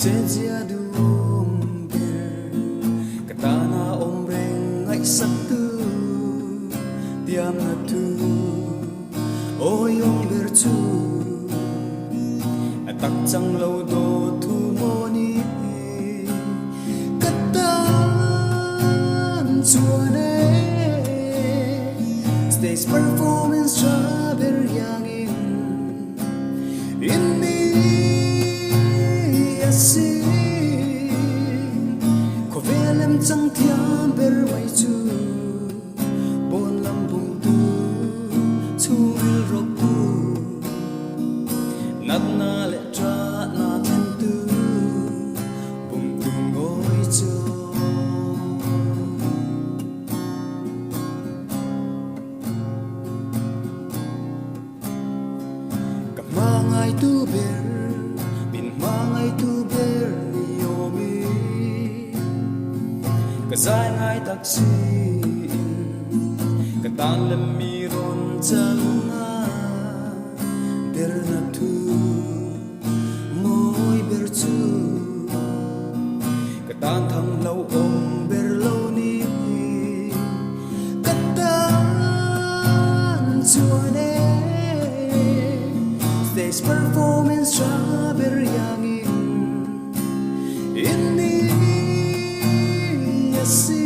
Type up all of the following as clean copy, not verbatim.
trên chia đuông bề cả ta na ôm reng ngay sắc tư tiam na tu ôi ông bề chu tắc chẳng lâu đô thu mô ni cất tan chùa này stage performance strawberry yangin in me asi ko velem chẳng thiam ber mai chu bon lam bung tu chu il rok tu nat na le tra na ten tu bung tu ngồi cho cả mangai tu ber bin mangai tu ber yomi cả zai ngai taxi cả tan lem mi ron chang na ber na tu môi ber chu cả tan thang lâu ôm ber lâu ni cả tan chua ne stage performance strawberry yangin in me asi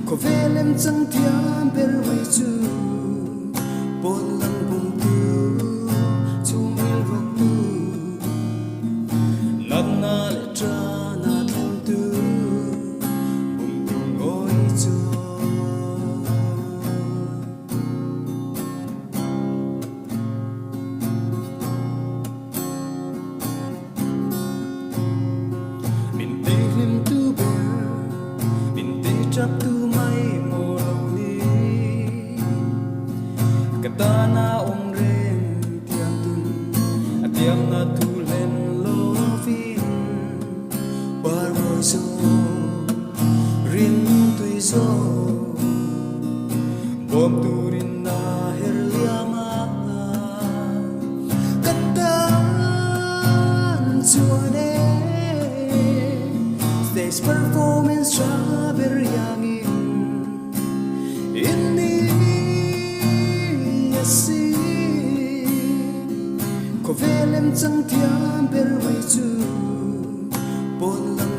ko velem chẳng thiam ber mai chu bon lang bung tu chu mil rok tu nat na le tra na thum tu bung tu ngồi cho min te hlim tu ber min te trap tu mai mo lo ni cả ta na ôm rem tiam tun tiam na tu len lo vin bar mo so rin tui so bom tu rin na her liama cả ta chua ne stage performance strawberry yangin in me asi ko velem chẳng thiam ber mai chu bon lang